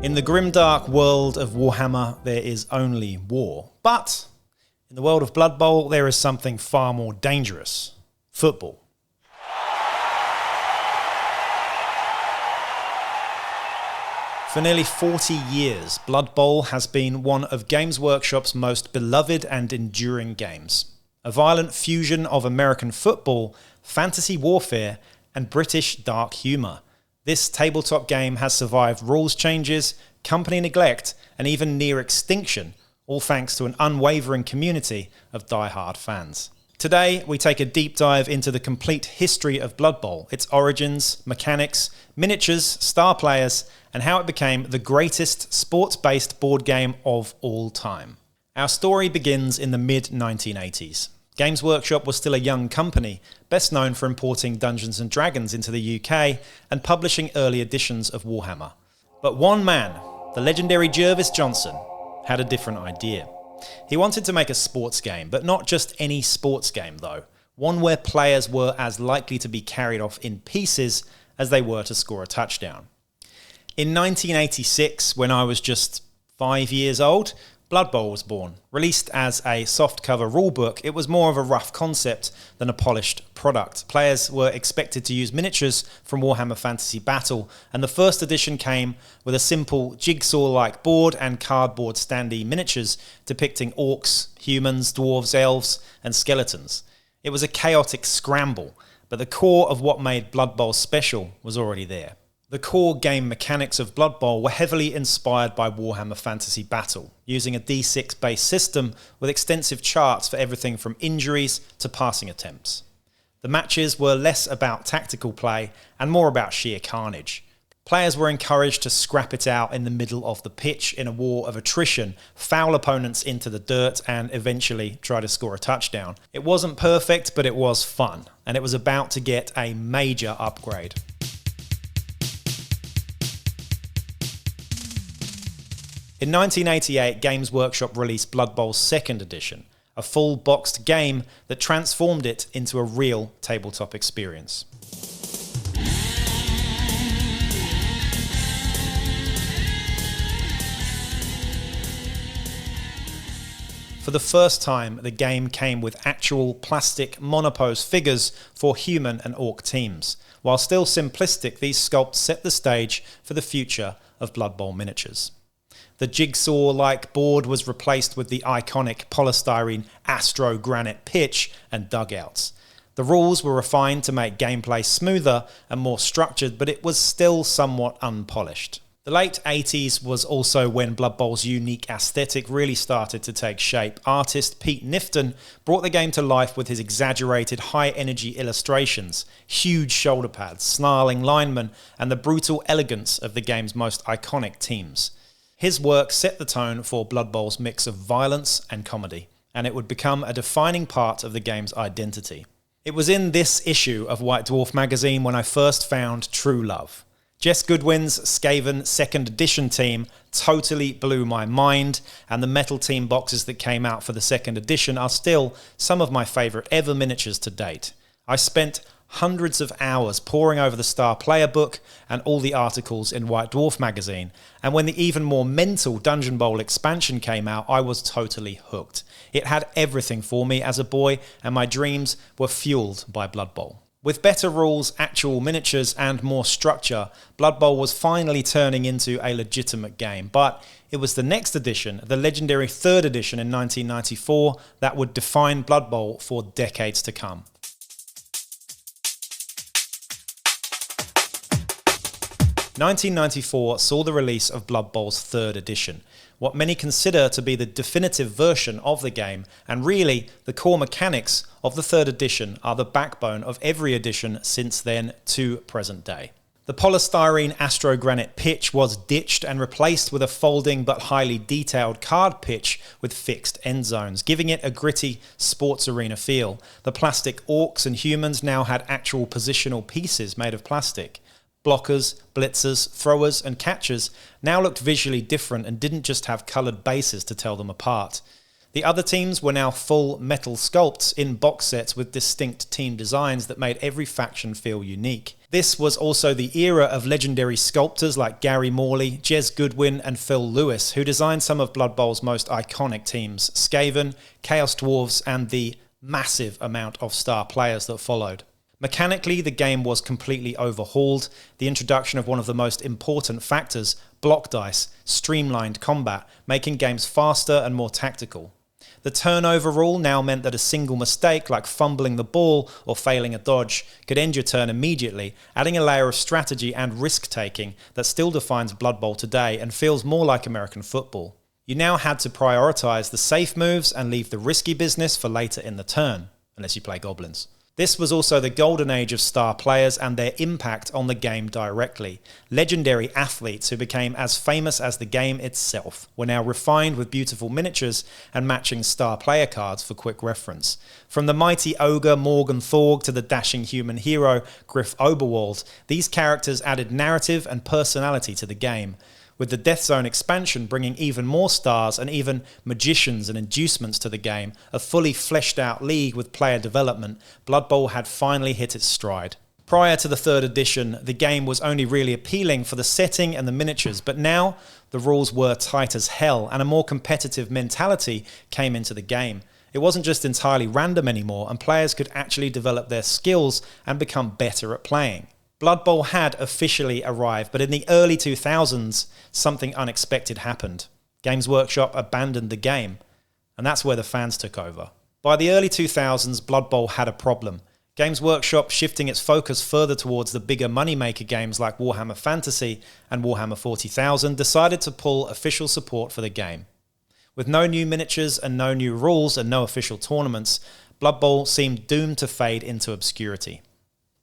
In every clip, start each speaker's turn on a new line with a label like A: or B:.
A: In the grimdark world of Warhammer, there is only war. But in the world of Blood Bowl, there is something far more dangerous: football. For nearly 40 years, Blood Bowl has been one of Games Workshop's most beloved and enduring games. A violent fusion of American football, fantasy warfare, and British dark humour. This tabletop game has survived rules changes, company neglect, and even near extinction, all thanks to an unwavering community of die-hard fans. Today, we take a deep dive into the complete history of Blood Bowl, its origins, mechanics, miniatures, star players, and how it became the greatest sports-based board game of all time. Our story begins in the mid-1980s. Games Workshop was still a young company, best known for importing Dungeons & Dragons into the UK and publishing early editions of Warhammer. But one man, the legendary Jervis Johnson, had a different idea. He wanted to make a sports game, but not just any sports game though, one where players were as likely to be carried off in pieces as they were to score a touchdown. In 1986, when I was just 5 years old, Blood Bowl was born. Released as a softcover rulebook, it was more of a rough concept than a polished product. Players were expected to use miniatures from Warhammer Fantasy Battle, and the first edition came with a simple jigsaw-like board and cardboard standee miniatures depicting orcs, humans, dwarves, elves, and skeletons. It was a chaotic scramble, but the core of what made Blood Bowl special was already there. The core game mechanics of Blood Bowl were heavily inspired by Warhammer Fantasy Battle, using a D6-based system with extensive charts for everything from injuries to passing attempts. The matches were less about tactical play and more about sheer carnage. Players were encouraged to scrap it out in the middle of the pitch in a war of attrition, foul opponents into the dirt, and eventually try to score a touchdown. It wasn't perfect, but it was fun, and it was about to get a major upgrade. In 1988, Games Workshop released Blood Bowl's second edition, a full boxed game that transformed it into a real tabletop experience. For the first time, the game came with actual plastic monopose figures for human and orc teams. While still simplistic, these sculpts set the stage for the future of Blood Bowl miniatures. The jigsaw-like board was replaced with the iconic polystyrene Astro granite pitch and dugouts. The rules were refined to make gameplay smoother and more structured, but it was still somewhat unpolished. The late 80s was also when Blood Bowl's unique aesthetic really started to take shape. Artist Pete Nifton brought the game to life with his exaggerated high-energy illustrations, huge shoulder pads, snarling linemen, and the brutal elegance of the game's most iconic teams. His work set the tone for Blood Bowl's mix of violence and comedy, and it would become a defining part of the game's identity. It was in this issue of White Dwarf magazine when I first found true love. Jess Goodwin's Skaven second edition team totally blew my mind, and the metal team boxes that came out for the second edition are still some of my favourite ever miniatures to date. I spent hundreds of hours poring over the Star Player book and all the articles in White Dwarf magazine, and when the even more mental Dungeon Bowl expansion came out, I was totally hooked. It had everything for me as a boy, and my dreams were fueled by Blood Bowl. With better rules, actual miniatures, and more structure, Blood Bowl was finally turning into a legitimate game, but it was the next edition, the legendary third edition in 1994, that would define Blood Bowl for decades to come. 1994 saw the release of Blood Bowl's third edition, what many consider to be the definitive version of the game, and really, the core mechanics of the third edition are the backbone of every edition since then to present day. The polystyrene Astro granite pitch was ditched and replaced with a folding but highly detailed card pitch with fixed end zones, giving it a gritty sports arena feel. The plastic orcs and humans now had actual positional pieces made of plastic. Blockers, blitzers, throwers, and catchers now looked visually different and didn't just have coloured bases to tell them apart. The other teams were now full metal sculpts in box sets with distinct team designs that made every faction feel unique. This was also the era of legendary sculptors like Gary Morley, Jez Goodwin and Phil Lewis, who designed some of Blood Bowl's most iconic teams, Skaven, Chaos Dwarves and the massive amount of star players that followed. Mechanically, the game was completely overhauled. The introduction of one of the most important factors, block dice, streamlined combat, making games faster and more tactical. The turnover rule now meant that a single mistake, like fumbling the ball or failing a dodge, could end your turn immediately, adding a layer of strategy and risk-taking that still defines Blood Bowl today and feels more like American football. You now had to prioritise the safe moves and leave the risky business for later in the turn, unless you play goblins. This was also the golden age of star players and their impact on the game directly. Legendary athletes who became as famous as the game itself were now refined with beautiful miniatures and matching star player cards for quick reference. From the mighty ogre Morgan Thorg to the dashing human hero Griff Oberwald, these characters added narrative and personality to the game, with the Death Zone expansion bringing even more stars and even magicians and inducements to the game, a fully fleshed out league with player development. Blood Bowl had finally hit its stride. Prior to the 3rd edition, the game was only really appealing for the setting and the miniatures, but now the rules were tight as hell and a more competitive mentality came into the game. It wasn't just entirely random anymore, and players could actually develop their skills and become better at playing. Blood Bowl had officially arrived, but in the early 2000s, something unexpected happened. Games Workshop abandoned the game, and that's where the fans took over. By the early 2000s, Blood Bowl had a problem. Games Workshop, shifting its focus further towards the bigger moneymaker games like Warhammer Fantasy and Warhammer 40,000, decided to pull official support for the game. With no new miniatures and no new rules and no official tournaments, Blood Bowl seemed doomed to fade into obscurity.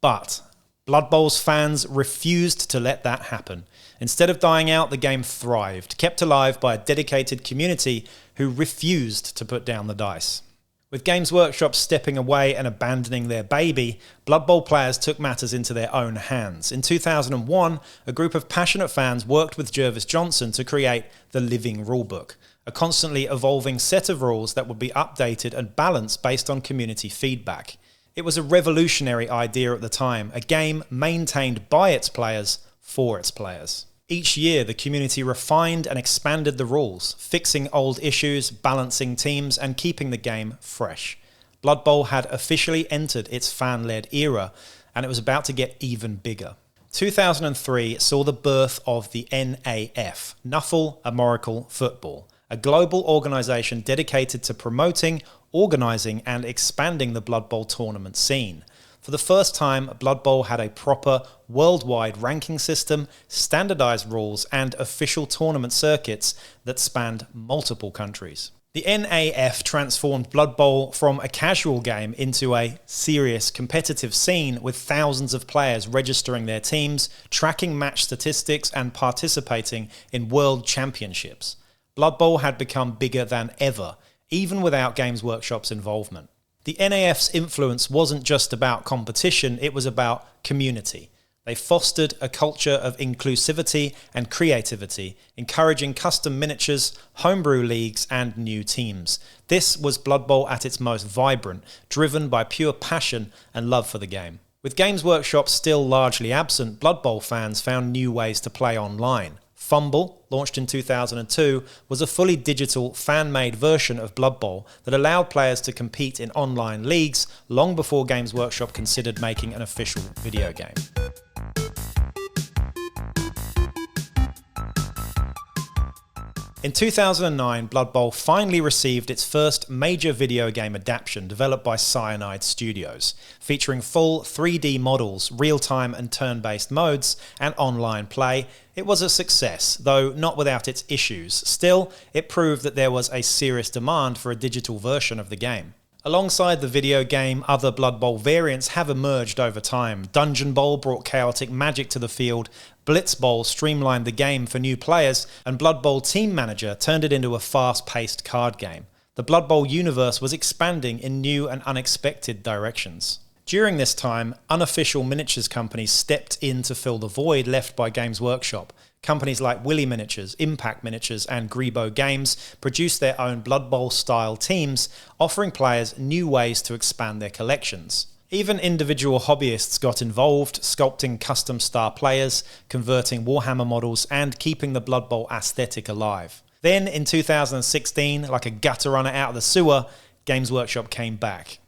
A: But Blood Bowl's fans refused to let that happen. Instead of dying out, the game thrived, kept alive by a dedicated community who refused to put down the dice. With Games Workshop stepping away and abandoning their baby, Blood Bowl players took matters into their own hands. In 2001, a group of passionate fans worked with Jervis Johnson to create the Living Rulebook, a constantly evolving set of rules that would be updated and balanced based on community feedback. It was a revolutionary idea at the time, a game maintained by its players for its players. Each year, the community refined and expanded the rules, fixing old issues, balancing teams, and keeping the game fresh. Blood Bowl had officially entered its fan-led era, and it was about to get even bigger. 2003 saw the birth of the NAF, Nuffle Amorical Football, a global organisation dedicated to promoting, organising and expanding the Blood Bowl tournament scene. For the first time, Blood Bowl had a proper worldwide ranking system, standardised rules and official tournament circuits that spanned multiple countries. The NAF transformed Blood Bowl from a casual game into a serious competitive scene with thousands of players registering their teams, tracking match statistics and participating in world championships. Blood Bowl had become bigger than ever, even without Games Workshop's involvement. The NAF's influence wasn't just about competition, it was about community. They fostered a culture of inclusivity and creativity, encouraging custom miniatures, homebrew leagues, and new teams. This was Blood Bowl at its most vibrant, driven by pure passion and love for the game. With Games Workshop still largely absent, Blood Bowl fans found new ways to play online. Fumble, launched in 2002, was a fully digital, fan-made version of Blood Bowl that allowed players to compete in online leagues long before Games Workshop considered making an official video game. In 2009, Blood Bowl finally received its first major video game adaptation developed by Cyanide Studios, featuring full 3D models, real-time and turn-based modes, and online play. It was a success, though not without its issues. Still, it proved that there was a serious demand for a digital version of the game. Alongside the video game, other Blood Bowl variants have emerged over time. Dungeon Bowl brought chaotic magic to the field, Blitz Bowl streamlined the game for new players, and Blood Bowl Team Manager turned it into a fast-paced card game. The Blood Bowl universe was expanding in new and unexpected directions. During this time, unofficial miniatures companies stepped in to fill the void left by Games Workshop. Companies like Willy Miniatures, Impact Miniatures, and Grebo Games produce their own Blood Bowl-style teams, offering players new ways to expand their collections. Even individual hobbyists got involved, sculpting custom star players, converting Warhammer models, and keeping the Blood Bowl aesthetic alive. Then, in 2016, like a gutter runner out of the sewer, Games Workshop came back.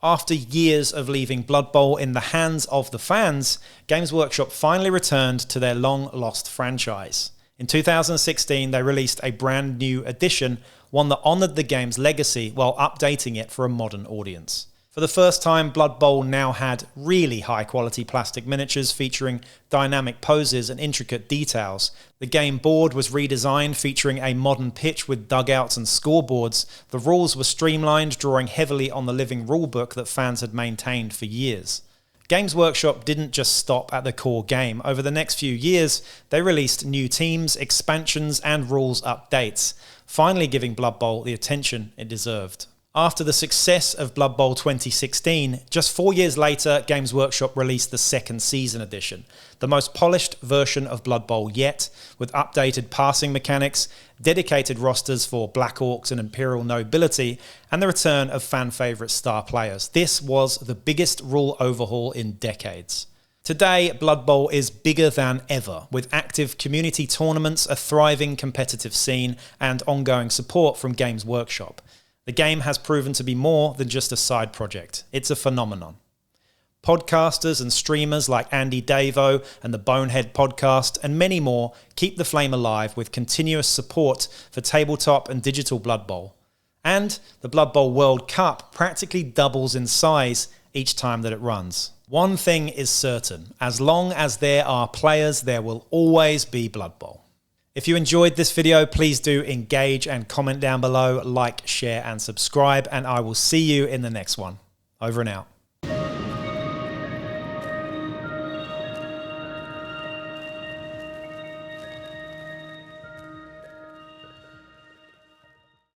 A: After years of leaving Blood Bowl in the hands of the fans, Games Workshop finally returned to their long-lost franchise. In 2016, they released a brand new edition, one that honoured the game's legacy while updating it for a modern audience. For the first time, Blood Bowl now had really high-quality plastic miniatures featuring dynamic poses and intricate details. The game board was redesigned, featuring a modern pitch with dugouts and scoreboards. The rules were streamlined, drawing heavily on the living rulebook that fans had maintained for years. Games Workshop didn't just stop at the core game. Over the next few years, they released new teams, expansions, and rules updates, finally giving Blood Bowl the attention it deserved. After the success of Blood Bowl 2016, just 4 years later, Games Workshop released the second season edition, the most polished version of Blood Bowl yet, with updated passing mechanics, dedicated rosters for Black Orcs and Imperial Nobility, and the return of fan-favourite star players. This was the biggest rule overhaul in decades. Today, Blood Bowl is bigger than ever, with active community tournaments, a thriving competitive scene, and ongoing support from Games Workshop. The game has proven to be more than just a side project. It's a phenomenon. Podcasters and streamers like Andy Davo and the Bonehead Podcast and many more keep the flame alive with continuous support for tabletop and digital Blood Bowl. And the Blood Bowl World Cup practically doubles in size each time that it runs. One thing is certain, as long as there are players, there will always be Blood Bowl. If you enjoyed this video, please do engage and comment down below, like, share, and subscribe, and I will see you in the next one. Over and out.